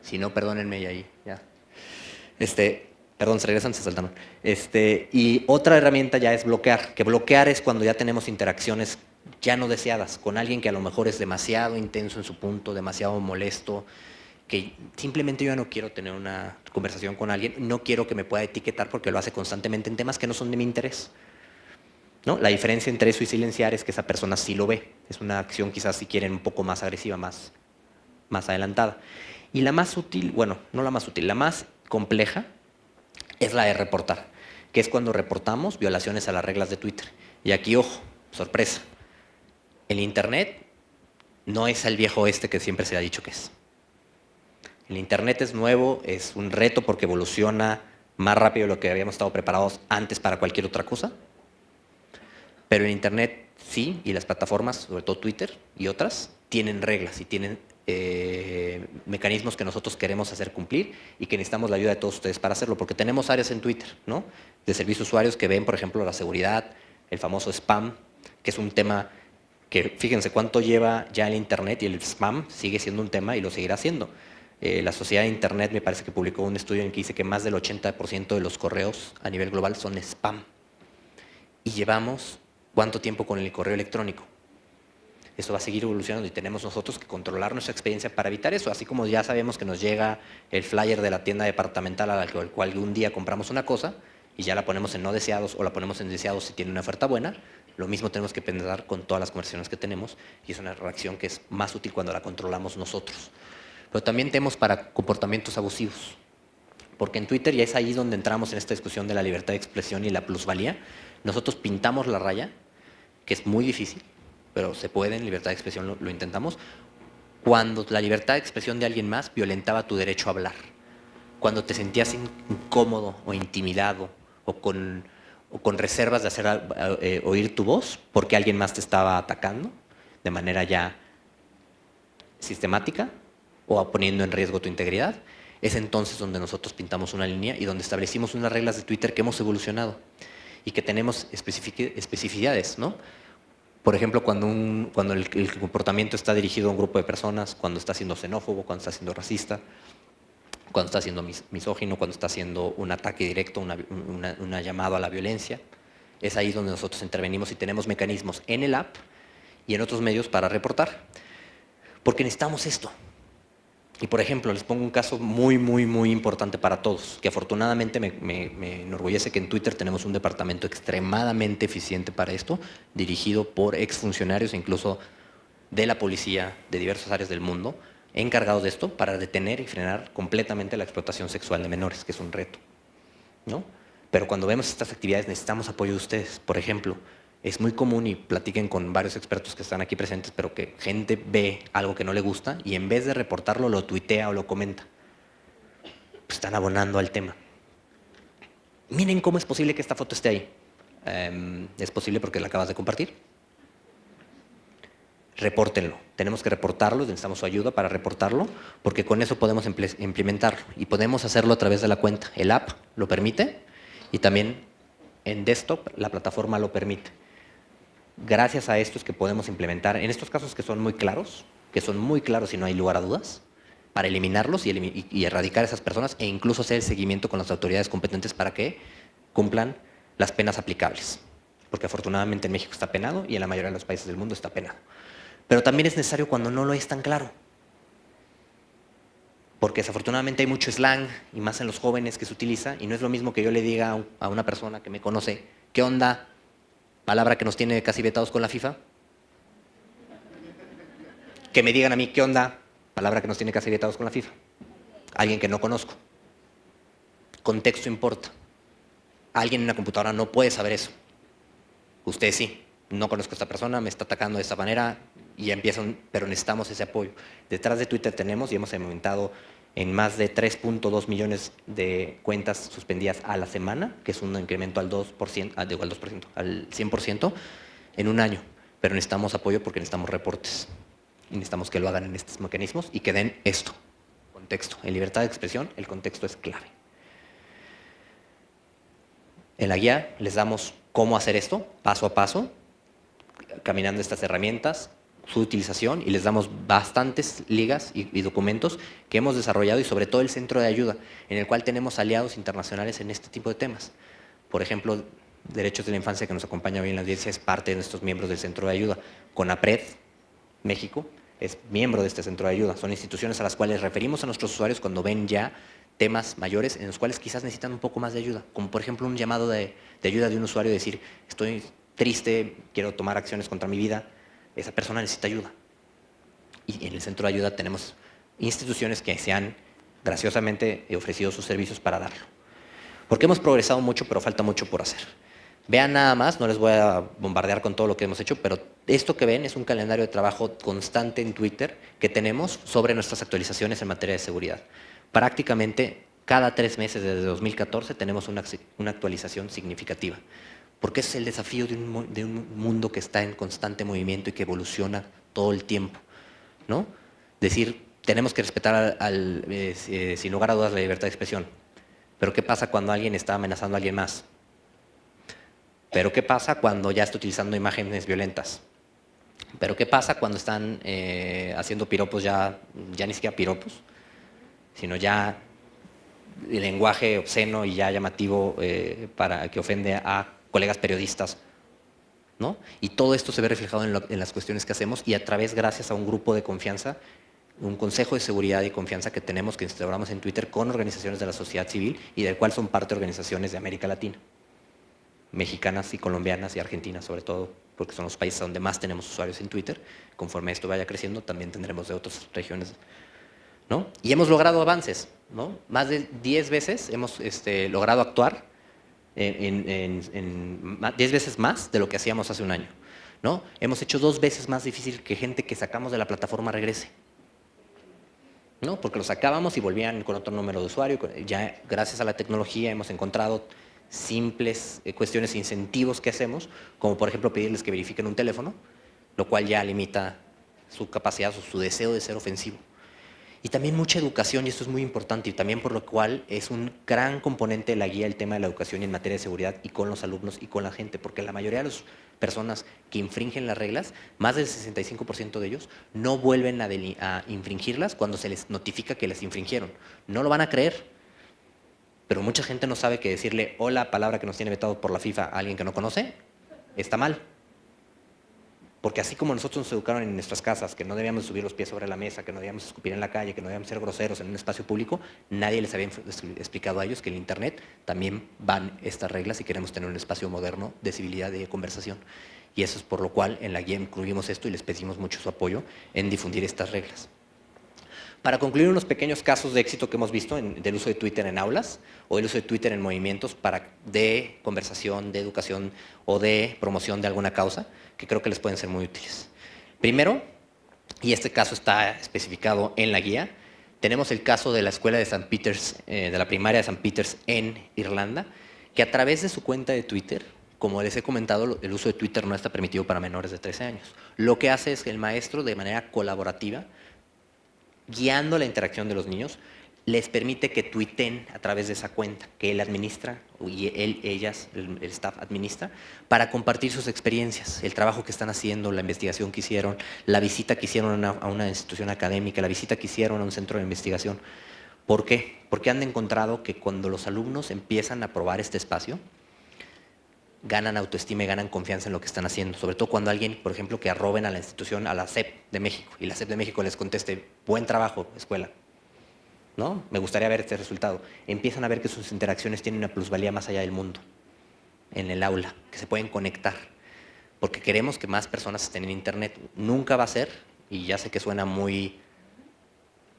Si no, perdónenme y ahí, ya. Perdón, se regresan, se saltaron. Y otra herramienta ya es bloquear, que bloquear es cuando ya tenemos interacciones ya no deseadas, con alguien que a lo mejor es demasiado intenso en su punto, demasiado molesto, que simplemente yo ya no quiero tener una conversación con alguien, no quiero que me pueda etiquetar porque lo hace constantemente en temas que no son de mi interés, ¿no? La diferencia entre eso y silenciar es que esa persona sí lo ve, es una acción quizás si quieren un poco más agresiva, más adelantada. Y la más útil, bueno, no la más útil, la más compleja es la de reportar, que es cuando reportamos violaciones a las reglas de Twitter. Y aquí, ojo, sorpresa, el Internet no es el viejo oeste que siempre se ha dicho que es. El Internet es nuevo, es un reto porque evoluciona más rápido de lo que habíamos estado preparados antes para cualquier otra cosa. Pero el Internet sí, y las plataformas, sobre todo Twitter y otras, tienen reglas y tienen mecanismos que nosotros queremos hacer cumplir y que necesitamos la ayuda de todos ustedes para hacerlo, porque tenemos áreas en Twitter, ¿no? De servicios usuarios que ven, por ejemplo, la seguridad, el famoso spam, que es un tema que, fíjense cuánto lleva ya el Internet y el spam sigue siendo un tema y lo seguirá siendo. La Sociedad de Internet me parece que publicó un estudio en que dice que más del 80% de los correos a nivel global son spam. Y llevamos ¿cuánto tiempo con el correo electrónico? Eso va a seguir evolucionando y tenemos nosotros que controlar nuestra experiencia para evitar eso, así como ya sabemos que nos llega el flyer de la tienda departamental al cual un día compramos una cosa y ya la ponemos en no deseados o la ponemos en deseados si tiene una oferta buena, lo mismo tenemos que pensar con todas las conversaciones que tenemos y es una reacción que es más útil cuando la controlamos nosotros. Pero también tenemos para comportamientos abusivos, porque en Twitter ya es ahí donde entramos en esta discusión de la libertad de expresión y la plusvalía. Nosotros pintamos la raya, que es muy difícil, pero se puede, en libertad de expresión lo intentamos, cuando la libertad de expresión de alguien más violentaba tu derecho a hablar, cuando te sentías incómodo o intimidado o con reservas de hacer oír tu voz porque alguien más te estaba atacando de manera ya sistemática o poniendo en riesgo tu integridad, es entonces donde nosotros pintamos una línea y donde establecimos unas reglas de Twitter que hemos evolucionado y que tenemos especificidades, ¿no? Por ejemplo, cuando el comportamiento está dirigido a un grupo de personas, cuando está siendo xenófobo, cuando está siendo racista, cuando está siendo misógino, cuando está haciendo un ataque directo, una llamada a la violencia. Es ahí donde nosotros intervenimos y tenemos mecanismos en el app y en otros medios para reportar. Porque necesitamos esto. Y por ejemplo, les pongo un caso muy, muy, muy importante para todos, que afortunadamente me enorgullece que en Twitter tenemos un departamento extremadamente eficiente para esto, dirigido por exfuncionarios, incluso de la policía de diversas áreas del mundo, encargados de esto para detener y frenar completamente la explotación sexual de menores, que es un reto, ¿no? Pero cuando vemos estas actividades necesitamos apoyo de ustedes. Por ejemplo, es muy común, y platiquen con varios expertos que están aquí presentes, pero que gente ve algo que no le gusta y en vez de reportarlo lo tuitea o lo comenta. Pues están abonando al tema. Miren cómo es posible que esta foto esté ahí. Es posible porque la acabas de compartir. Repórtenlo. Tenemos que reportarlo, necesitamos su ayuda para reportarlo, porque con eso podemos implementarlo y podemos hacerlo a través de la cuenta. El app lo permite y también en desktop la plataforma lo permite. Gracias a esto es que podemos implementar, en estos casos que son muy claros y no hay lugar a dudas, para eliminarlos y erradicar a esas personas e incluso hacer el seguimiento con las autoridades competentes para que cumplan las penas aplicables. Porque afortunadamente en México está penado y en la mayoría de los países del mundo está penado. Pero también es necesario cuando no lo es tan claro. Porque desafortunadamente hay mucho slang, y más en los jóvenes, que se utiliza, y no es lo mismo que yo le diga a una persona que me conoce, ¿qué onda? Palabra que nos tiene casi vetados con la FIFA. Que me digan a mí, ¿qué onda? Palabra que nos tiene casi vetados con la FIFA. Alguien que no conozco. Contexto importa. Alguien en una computadora no puede saber eso. Usted sí. No conozco a esta persona, me está atacando de esta manera y ya empiezan, pero necesitamos ese apoyo. Detrás de Twitter tenemos y hemos aumentado en más de 3.2 millones de cuentas suspendidas a la semana, que es un incremento al 2%, al 100% en un año. Pero necesitamos apoyo porque necesitamos reportes. Y necesitamos que lo hagan en estos mecanismos y que den esto, contexto. En libertad de expresión, el contexto es clave. En la guía les damos cómo hacer esto, paso a paso, caminando estas herramientas, su utilización, y les damos bastantes ligas y documentos que hemos desarrollado, y sobre todo el centro de ayuda, en el cual tenemos aliados internacionales en este tipo de temas. Por ejemplo, Derechos de la Infancia, que nos acompaña hoy en la audiencia, es parte de nuestros miembros del centro de ayuda. CONAPRED, México, es miembro de este centro de ayuda. Son instituciones a las cuales referimos a nuestros usuarios cuando ven ya temas mayores en los cuales quizás necesitan un poco más de ayuda, como por ejemplo un llamado de ayuda de un usuario, decir, estoy triste, quiero tomar acciones contra mi vida, esa persona necesita ayuda. Y en el centro de ayuda tenemos instituciones que se han graciosamente ofrecido sus servicios para darlo. Porque hemos progresado mucho, pero falta mucho por hacer. Vean nada más, no les voy a bombardear con todo lo que hemos hecho, pero esto que ven es un calendario de trabajo constante en Twitter que tenemos sobre nuestras actualizaciones en materia de seguridad. Prácticamente cada 3 meses desde 2014 tenemos una actualización significativa. Porque ese es el desafío de un mundo que está en constante movimiento y que evoluciona todo el tiempo, ¿no? Decir, tenemos que respetar sin lugar a dudas la libertad de expresión. Pero ¿qué pasa cuando alguien está amenazando a alguien más? ¿Pero qué pasa cuando ya está utilizando imágenes violentas? ¿Pero qué pasa cuando están haciendo piropos ya ni siquiera piropos, sino ya el lenguaje obsceno y ya llamativo para que ofende a colegas periodistas, ¿no? Y todo esto se ve reflejado en las cuestiones que hacemos, y a través, gracias a un grupo de confianza, un consejo de seguridad y confianza que tenemos, que instauramos en Twitter con organizaciones de la sociedad civil y del cual son parte organizaciones de América Latina, mexicanas y colombianas y argentinas sobre todo, porque son los países donde más tenemos usuarios en Twitter. Conforme esto vaya creciendo, también tendremos de otras regiones, ¿no? Y hemos logrado avances, ¿no? Más de 10 veces hemos logrado actuar en 10 veces más de lo que hacíamos hace un año, ¿no? Hemos hecho 2 veces más difícil que gente que sacamos de la plataforma regrese, ¿no? Porque los sacábamos y volvían con otro número de usuario. Ya gracias a la tecnología hemos encontrado simples cuestiones e incentivos que hacemos, como por ejemplo pedirles que verifiquen un teléfono, lo cual ya limita su capacidad o su deseo de ser ofensivo. Y también mucha educación, y esto es muy importante, y también por lo cual es un gran componente de la guía el tema de la educación en materia de seguridad, y con los alumnos y con la gente, porque la mayoría de las personas que infringen las reglas, más del 65% de ellos, no vuelven a infringirlas cuando se les notifica que las infringieron. No lo van a creer, pero mucha gente no sabe que decirle hola, palabra que nos tiene vetado por la FIFA, a alguien que no conoce, está mal. Porque así como nosotros nos educaron en nuestras casas, que no debíamos subir los pies sobre la mesa, que no debíamos escupir en la calle, que no debíamos ser groseros en un espacio público, nadie les había explicado a ellos que en Internet también van estas reglas y queremos tener un espacio moderno de civilidad y de conversación. Y eso es por lo cual en la guía incluimos esto y les pedimos mucho su apoyo en difundir estas reglas. Para concluir, unos pequeños casos de éxito que hemos visto del uso de Twitter en aulas o el uso de Twitter en movimientos de conversación, de educación o de promoción de alguna causa, que creo que les pueden ser muy útiles. Primero, y este caso está especificado en la guía, tenemos el caso de la escuela de St. Peters, de la primaria de St. Peters en Irlanda, que a través de su cuenta de Twitter, como les he comentado, el uso de Twitter no está permitido para menores de 13 años. Lo que hace es que el maestro, de manera colaborativa, guiando la interacción de los niños, les permite que tuiteen a través de esa cuenta que él administra, y ellas, el staff administra, para compartir sus experiencias, el trabajo que están haciendo, la investigación que hicieron, la visita que hicieron a una institución académica, la visita que hicieron a un centro de investigación. ¿Por qué? Porque han encontrado que cuando los alumnos empiezan a probar este espacio, ganan autoestima y ganan confianza en lo que están haciendo, sobre todo cuando alguien, por ejemplo, que arroben a la institución, a la SEP de México, y la SEP de México les conteste, buen trabajo, escuela, ¿no? Me gustaría ver este resultado. Empiezan a ver que sus interacciones tienen una plusvalía más allá del mundo, en el aula, que se pueden conectar, porque queremos que más personas estén en Internet. Nunca va a ser, y ya sé que suena muy,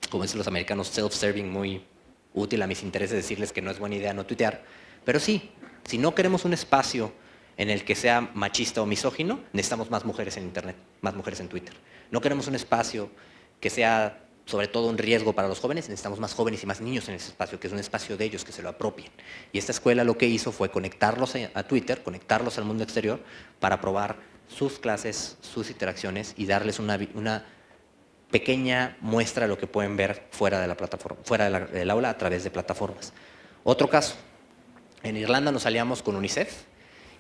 como dicen los americanos, self-serving, muy útil a mis intereses decirles que no es buena idea no tuitear, pero sí. Si no queremos un espacio en el que sea machista o misógino, necesitamos más mujeres en Internet, más mujeres en Twitter. No queremos un espacio que sea sobre todo un riesgo para los jóvenes, necesitamos más jóvenes y más niños en ese espacio, que es un espacio de ellos, que se lo apropien. Y esta escuela lo que hizo fue conectarlos a Twitter, conectarlos al mundo exterior para probar sus clases, sus interacciones y darles una pequeña muestra de lo que pueden ver fuera de la plataforma, fuera del aula a través de plataformas. Otro caso. En Irlanda nos aliamos con UNICEF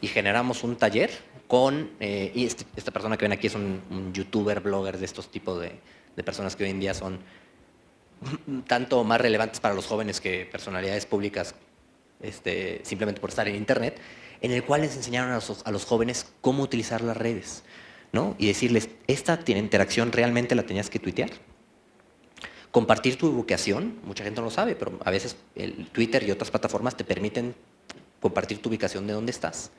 y generamos un taller con, y esta persona que ven aquí es un youtuber, blogger de estos tipos de personas que hoy en día son tanto más relevantes para los jóvenes que personalidades públicas simplemente por estar en internet, en el cual les enseñaron a los jóvenes cómo utilizar las redes, ¿no? Y decirles, esta interacción realmente la tenías que tuitear. Compartir tu ubicación, mucha gente no lo sabe, pero a veces el Twitter y otras plataformas te permiten compartir tu ubicación de dónde estás.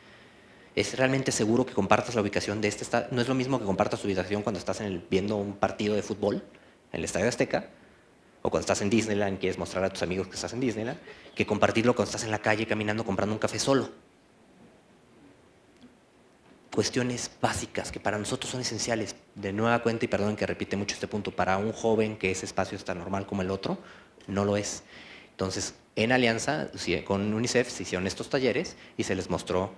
¿Es realmente seguro que compartas la ubicación de No es lo mismo que compartas tu ubicación cuando estás viendo un partido de fútbol en el Estadio Azteca, o cuando estás en Disneyland y quieres mostrar a tus amigos que estás en Disneyland, que compartirlo cuando estás en la calle caminando comprando un café solo. Cuestiones básicas que para nosotros son esenciales. De nueva cuenta, y perdón que repite mucho este punto, para un joven que ese espacio es tan normal como el otro, no lo es. Entonces, en alianza con UNICEF se hicieron estos talleres y se les mostró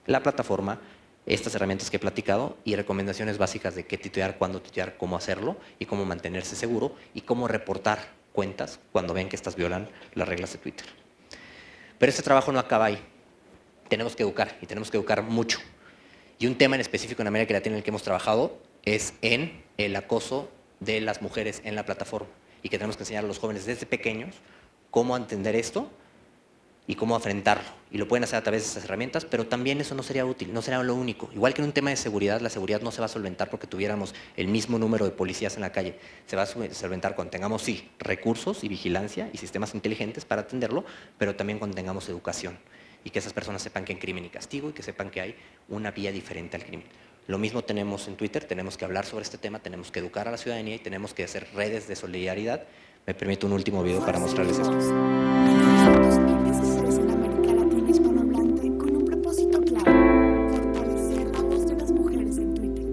la plataforma, estas herramientas que he platicado y recomendaciones básicas de qué tuitear, cuándo tuitear, cómo hacerlo y cómo mantenerse seguro y cómo reportar cuentas cuando ven que estas violan las reglas de Twitter. Pero este trabajo no acaba ahí. Tenemos que educar y tenemos que educar mucho. Y un tema en específico en América Latina en el que hemos trabajado es en el acoso de las mujeres en la plataforma y que tenemos que enseñar a los jóvenes desde pequeños cómo entender esto y cómo enfrentarlo. Y lo pueden hacer a través de estas herramientas, pero también eso no sería útil, no sería lo único. Igual que en un tema de seguridad, la seguridad no se va a solventar porque tuviéramos el mismo número de policías en la calle. Se va a solventar cuando tengamos, sí, recursos y vigilancia y sistemas inteligentes para atenderlo, pero también cuando tengamos educación y que esas personas sepan que hay crimen y castigo y que sepan que hay una vía diferente al crimen. Lo mismo tenemos en Twitter, tenemos que hablar sobre este tema, tenemos que educar a la ciudadanía y tenemos que hacer redes de solidaridad. Me permito un último video para mostrarles esto. En 2016 en América Latina hispanohablante con un propósito claro: fortalecer la voz de las mujeres en Twitter.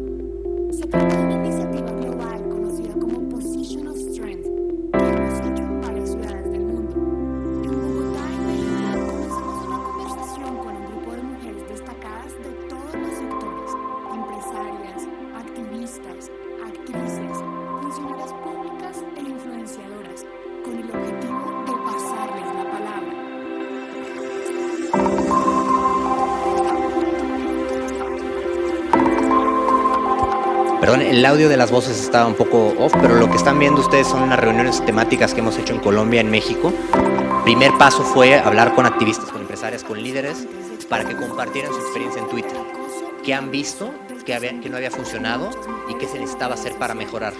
Se trata de una iniciativa global conocida como Position of Strength, que hemos hecho en varias ciudades del mundo. En Bogotá, en México, comenzamos una conversación con un grupo de mujeres destacadas de todos los sectores: empresarias, activistas, actrices, funcionarias públicas e influenciadoras, con el objetivo de pasarles la palabra. Perdón, el audio de las voces estaba un poco off, pero lo que están viendo ustedes son unas reuniones temáticas que hemos hecho en Colombia, en México. Primer paso fue hablar con activistas, con empresarias, con líderes, para que compartieran su experiencia en Twitter. ¿Qué han visto? ¿Qué no había funcionado? ¿Y qué se necesitaba hacer para mejorar?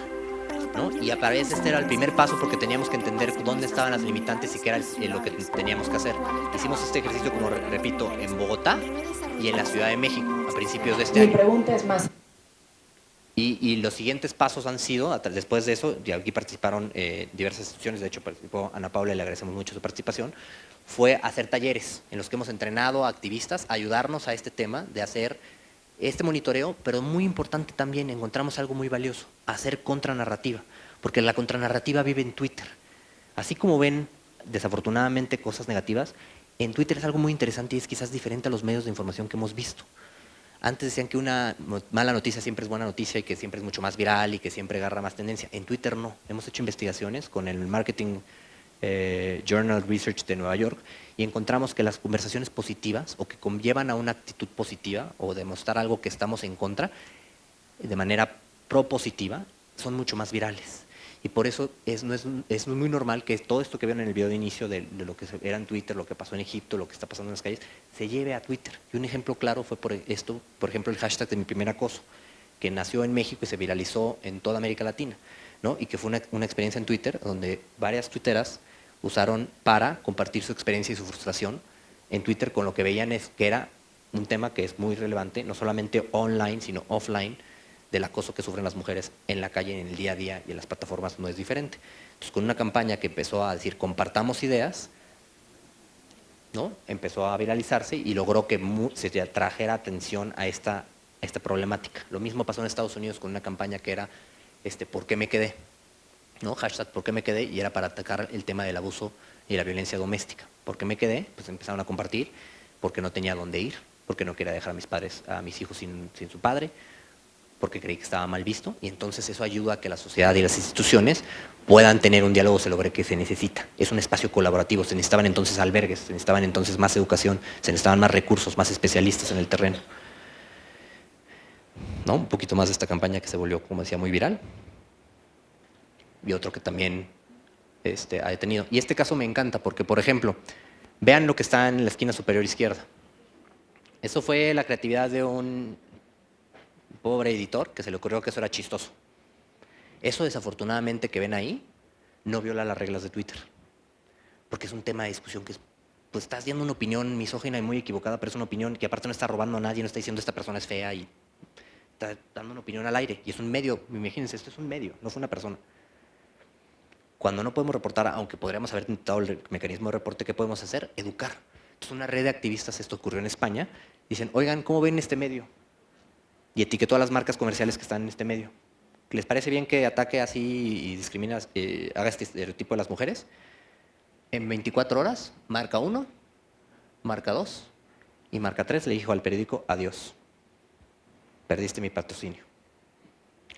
¿No? Y a través de este era el primer paso porque teníamos que entender dónde estaban las limitantes y qué era lo que teníamos que hacer. Hicimos este ejercicio, como repito, en Bogotá y en la Ciudad de México a principios de este año. Mi pregunta es más. Y los siguientes pasos han sido, después de eso, y aquí participaron diversas instituciones, de hecho participó Ana Paula y le agradecemos mucho su participación, fue hacer talleres en los que hemos entrenado a activistas a ayudarnos a este tema de hacer este monitoreo, pero muy importante también, encontramos algo muy valioso: hacer contranarrativa, porque la contranarrativa vive en Twitter. Así como ven, desafortunadamente, cosas negativas, en Twitter es algo muy interesante y es quizás diferente a los medios de información que hemos visto. Antes decían que una mala noticia siempre es buena noticia y que siempre es mucho más viral y que siempre agarra más tendencia. En Twitter no. Hemos hecho investigaciones con el Marketing Journal Research de Nueva York y encontramos que las conversaciones positivas o que conllevan a una actitud positiva o demostrar algo que estamos en contra de manera propositiva son mucho más virales. Y por eso es muy normal que todo esto que vieron en el video de inicio de lo que era en Twitter, lo que pasó en Egipto, lo que está pasando en las calles, se lleve a Twitter. Y un ejemplo claro fue por ejemplo, el hashtag de mi primer acoso, que nació en México y se viralizó en toda América Latina, ¿no? Y que fue una experiencia en Twitter donde varias tuiteras usaron para compartir su experiencia y su frustración en Twitter con lo que veían que era un tema que es muy relevante, no solamente online, sino offline, del acoso que sufren las mujeres en la calle, en el día a día y en las plataformas no es diferente. Entonces, con una campaña que empezó a decir compartamos ideas, ¿no? Empezó a viralizarse y logró que se trajera atención a esta problemática. Lo mismo pasó en Estados Unidos con una campaña que era ¿por qué me quedé? ¿No? Hashtag ¿por qué me quedé? Y era para atacar el tema del abuso y la violencia doméstica. ¿Por qué me quedé? Pues empezaron a compartir porque no tenía dónde ir, porque no quería dejar a mis hijos sin su padre, porque creí que estaba mal visto, y entonces eso ayuda a que la sociedad y las instituciones puedan tener un diálogo sobre qué se necesita. Es un espacio colaborativo, se necesitaban entonces albergues, se necesitaban entonces más educación, se necesitaban más recursos, más especialistas en el terreno. ¿No? Un poquito más de esta campaña que se volvió, como decía, muy viral. Y otro que también ha detenido. Y este caso me encanta porque, por ejemplo, vean lo que está en la esquina superior izquierda. Eso fue la creatividad de un pobre editor que se le ocurrió que eso era chistoso. Eso, desafortunadamente, que ven ahí, no viola las reglas de Twitter. Porque es un tema de discusión que es, pues estás dando una opinión misógina y muy equivocada, pero es una opinión que aparte no está robando a nadie, no está diciendo esta persona es fea y está dando una opinión al aire. Y es un medio, imagínense, esto es un medio, no fue una persona. Cuando no podemos reportar, aunque podríamos haber intentado el mecanismo de reporte, ¿qué podemos hacer? Educar. Entonces una red de activistas, esto ocurrió en España, dicen, oigan, ¿cómo ven este medio? Y etiquetó a las marcas comerciales que están en este medio. ¿Les parece bien que ataque así y discrimine, haga este estereotipo de las mujeres? En 24 horas, marca 1, marca 2 y marca 3 le dijo al periódico, adiós, perdiste mi patrocinio.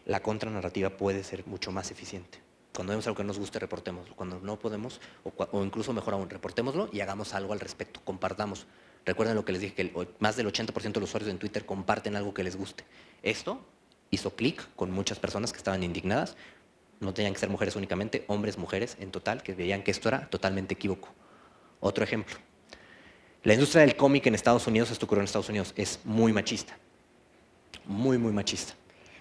La contranarrativa puede ser mucho más eficiente. Cuando vemos algo que no nos guste, reportémoslo. Cuando no podemos, o incluso mejor aún, reportémoslo y hagamos algo al respecto, compartamos. Recuerden lo que les dije, que más del 80% de los usuarios en Twitter comparten algo que les guste. Esto hizo clic con muchas personas que estaban indignadas. No tenían que ser mujeres únicamente, hombres, mujeres en total, que veían que esto era totalmente equívoco. Otro ejemplo. La industria del cómic en Estados Unidos, esto ocurrió en Estados Unidos, es muy machista. Muy, muy machista.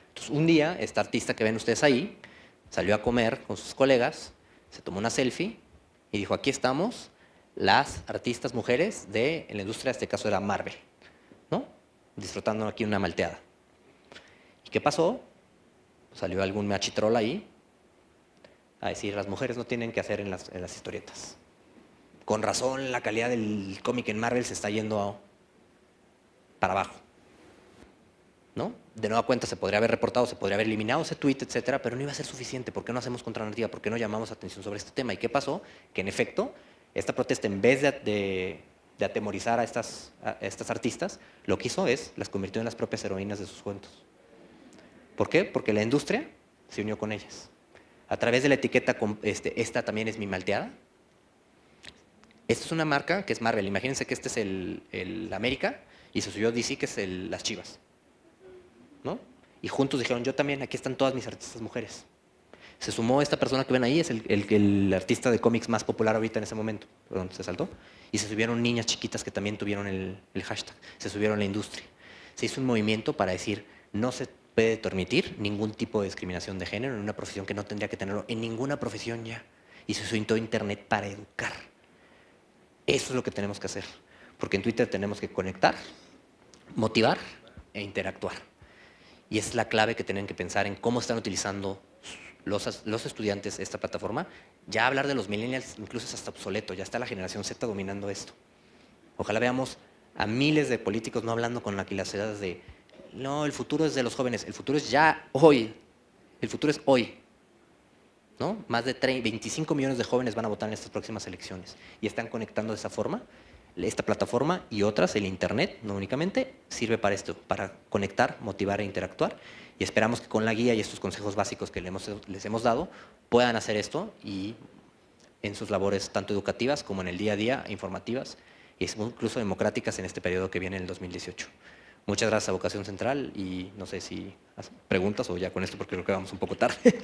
Entonces, un día, esta artista que ven ustedes ahí, salió a comer con sus colegas, se tomó una selfie y dijo, aquí estamos las artistas mujeres de la industria, en este caso era Marvel, ¿no? Disfrutando aquí una malteada. ¿Y qué pasó? Salió algún machitrol ahí a decir, las mujeres no tienen que hacer en las historietas. Con razón, la calidad del cómic en Marvel se está yendo para abajo. ¿No? De nueva cuenta se podría haber reportado, se podría haber eliminado ese tweet, etcétera, pero no iba a ser suficiente. ¿Por qué no hacemos contranarrativa? ¿Por qué no llamamos atención sobre este tema? ¿Y qué pasó? Que en efecto, esta protesta, en vez de atemorizar a estas artistas, lo que hizo es, las convirtió en las propias heroínas de sus cuentos. ¿Por qué? Porque la industria se unió con ellas. A través de la etiqueta, esta también es mi malteada. Esta es una marca que es Marvel. Imagínense que este es el América y se subió DC, que es las Chivas. ¿No? Y juntos dijeron, yo también, aquí están todas mis artistas mujeres. Se sumó esta persona que ven ahí, es el artista de cómics más popular ahorita en ese momento, perdón, se saltó, y se subieron niñas chiquitas que también tuvieron el hashtag, se subieron la industria. Se hizo un movimiento para decir, no se puede permitir ningún tipo de discriminación de género en una profesión que no tendría que tenerlo en ninguna profesión ya. Y se usó en todo Internet para educar. Eso es lo que tenemos que hacer, porque en Twitter tenemos que conectar, motivar e interactuar. Y es la clave que tienen que pensar en cómo están utilizando los estudiantes esta plataforma. Ya hablar de los millennials incluso es hasta obsoleto, ya está la generación Z dominando esto. Ojalá veamos a miles de políticos no hablando con aquilaceradas de no, el futuro es de los jóvenes, el futuro es ya hoy, el futuro es hoy. ¿No? Más de 25 millones de jóvenes van a votar en estas próximas elecciones y están conectando de esa forma. Esta plataforma y otras, el Internet, no únicamente, sirve para esto, para conectar, motivar e interactuar. Y esperamos que con la guía y estos consejos básicos que les hemos dado, puedan hacer esto y en sus labores tanto educativas como en el día a día, informativas y incluso democráticas en este periodo que viene en el 2018. Muchas gracias a Vocación Central y no sé si preguntas o ya con esto porque creo que vamos un poco tarde.